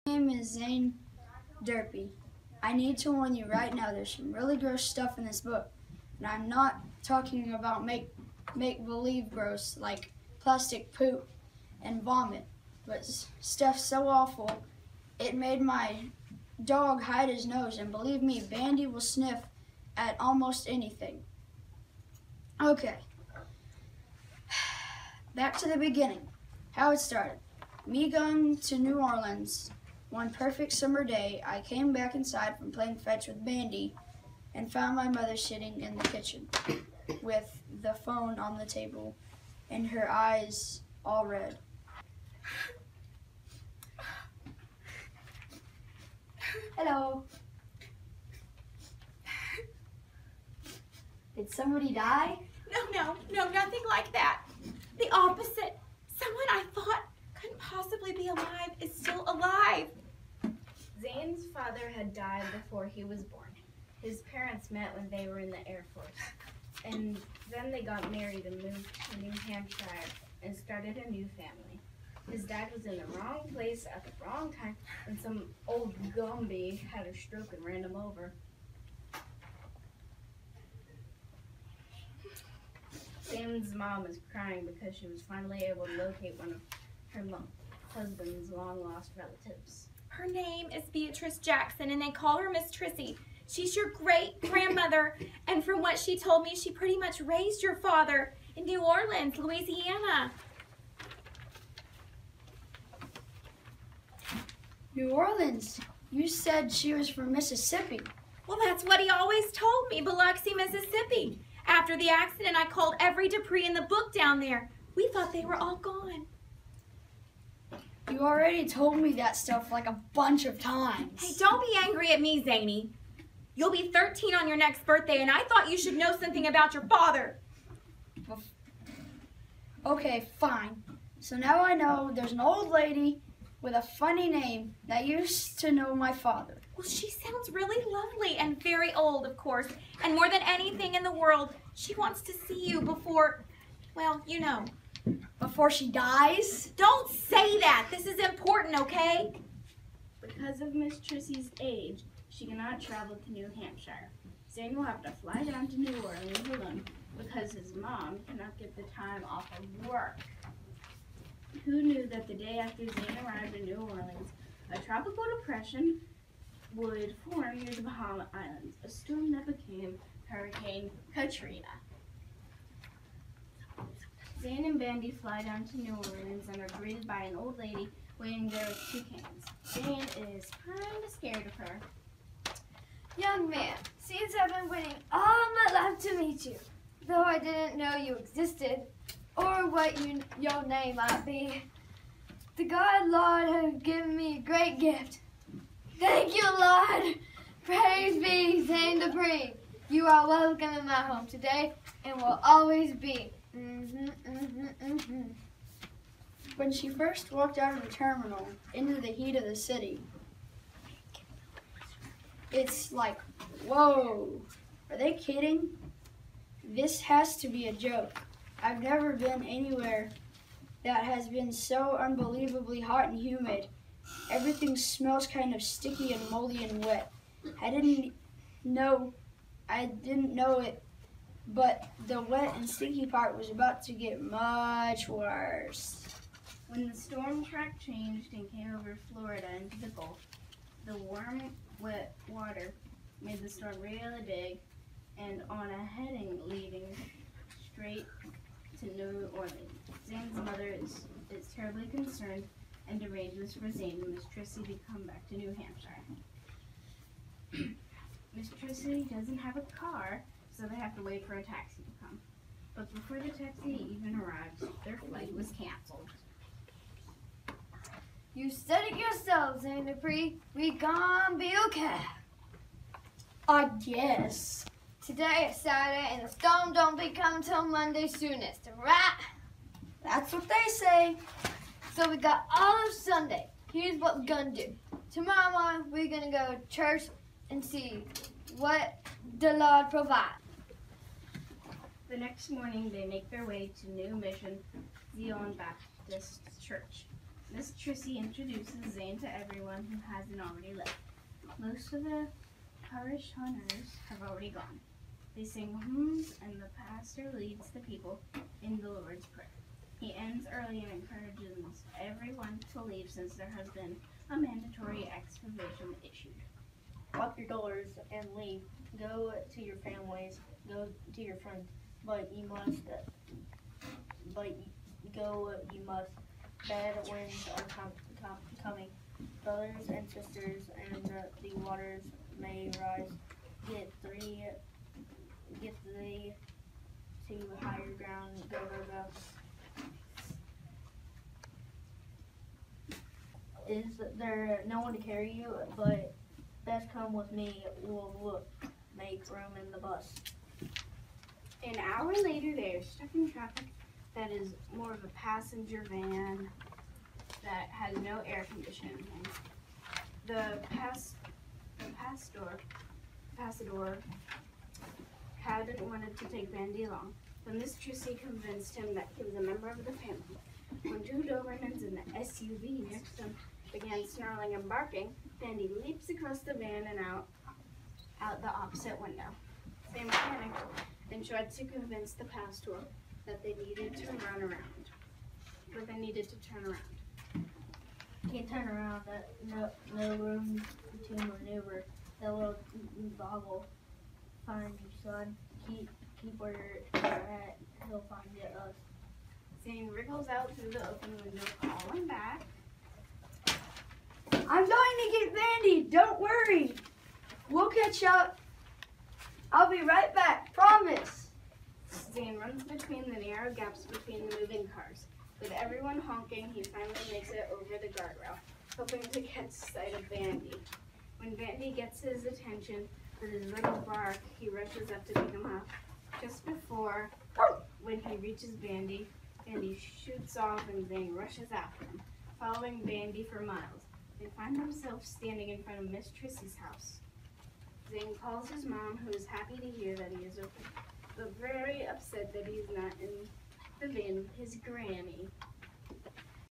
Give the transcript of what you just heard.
My name is Zane Derpy. I need to warn you right now, there's some really gross stuff in this book. And I'm not talking about make-believe gross, like plastic poop and vomit, but stuff so awful, it made my dog hide his nose, and believe me, Bandy will sniff at almost anything. Okay, back to the beginning, how it started. Me going to New Orleans, one perfect summer day, I came back inside from playing fetch with Bandy and found my mother sitting in the kitchen with the phone on the table and her eyes all red. Hello. Did somebody die? No, nothing like that. The opposite. Someone I thought couldn't possibly be alive is still alive. Zane's father had died before he was born. His parents met when they were in the Air Force. And then they got married and moved to New Hampshire and started a new family. His dad was in the wrong place at the wrong time, and some old Gumby had a stroke and ran him over. Zane's mom was crying because she was finally able to locate one of her husband's long-lost relatives. Her name is Beatrice Jackson, and they call her Miss Trissy. She's your great-grandmother, and from what she told me, she pretty much raised your father in New Orleans, Louisiana. New Orleans? You said she was from Mississippi. Well, that's what he always told me, Biloxi, Mississippi. After the accident, I called every Dupree in the book down there. We thought they were all gone. You already told me that stuff like a bunch of times. Hey, don't be angry at me, Zany. You'll be 13 on your next birthday, and I thought you should know something about your father. Okay, fine. So now I know there's an old lady with a funny name that used to know my father. Well, she sounds really lovely and very old, of course. And more than anything in the world, she wants to see you before, well, you know. Before she dies? Don't say that. This is important, okay? Because of Miss Trissy's age, she cannot travel to New Hampshire. Zane will have to fly down to New Orleans alone because his mom cannot get the time off of work. Who knew that the day after Zane arrived in New Orleans, a tropical depression would form near the Bahama Islands, a storm that became Hurricane Katrina. Zane and Bandy fly down to New Orleans and are greeted by an old lady waiting there with 2 cans. Zane is kind of scared of her. Young man, seems I've been waiting all my life to meet you, though I didn't know you existed, or what your name might be. The God Lord has given me a great gift. Thank you, Lord. Praise be Zane Dupree. You are welcome in my home today and will always be. When she first walked out of the terminal into the heat of the city, it's like, whoa, are they kidding? This has to be a joke. I've never been anywhere that has been so unbelievably hot and humid. Everything smells kind of sticky and moldy and wet. I didn't know it, but the wet and sticky part was about to get much worse. When the storm track changed and came over Florida into the Gulf, the warm, wet water made the storm really big and on a heading leading straight to New Orleans. Zane's mother is terribly concerned and arranges for Zane and Miss Trissy to come back to New Hampshire. Miss Trissy doesn't have a car, so they have to wait for a taxi to come. But before the taxi even arrives, their flight was canceled. You said it yourself, Zane Dupree. We gonna be okay. I guess. Today is Saturday, and the storm don't be coming till Monday soonest, right? That's what they say. So we got all of Sunday. Here's what we're gonna do. Tomorrow morning, we're gonna go to church and see what the Lord provides. The next morning, they make their way to New Mission Zion Baptist Church. Miss Trissy introduces Zane to everyone who hasn't already left. Most of the parish hunters have already gone. They sing hymns, and the pastor leads the people in the Lord's Prayer. He ends early and encourages everyone to leave since there has been a mandatory excavation issued. Lock your doors and leave. Go to your families. Go to your friends. But you must. You must. Bad winds are coming. Brothers and sisters, and the waters may rise. Get thee to higher ground. Go, go, go. Is there no one to carry you? But best come with me. We'll make room in the bus. An hour later, they are stuck in traffic that is more of a passenger van that has no air conditioning. The pastor hadn't wanted to take Bandy along, but Miss Trissy convinced him that he was a member of the family. When two Dobermans in the SUV next to him began snarling and barking, Bandy leaps across the van and out the opposite window. Zane panicked and tried to convince the pastor that they needed to run around. But they needed to turn around. You can turn around. No room to maneuver. That little dog will find you, son. Keep where you're at. He'll find us. Zane wriggles out through the open window, calling back. I'm going to get Bandy. Don't worry. We'll catch up. I'll be right back. Promise. Zane runs between the narrow gaps between the moving cars. With everyone honking, he finally makes it over the guardrail, hoping to catch sight of Bandy. When Bandy gets his attention with his little bark, he rushes up to pick him up. Just before, when he reaches Bandy, Bandy shoots off and Zane rushes after him, following Bandy for miles. They find themselves standing in front of Miss Trissy's house. Zane calls his mom, who is happy to hear that he is okay, but very upset that he's not in the van with his granny.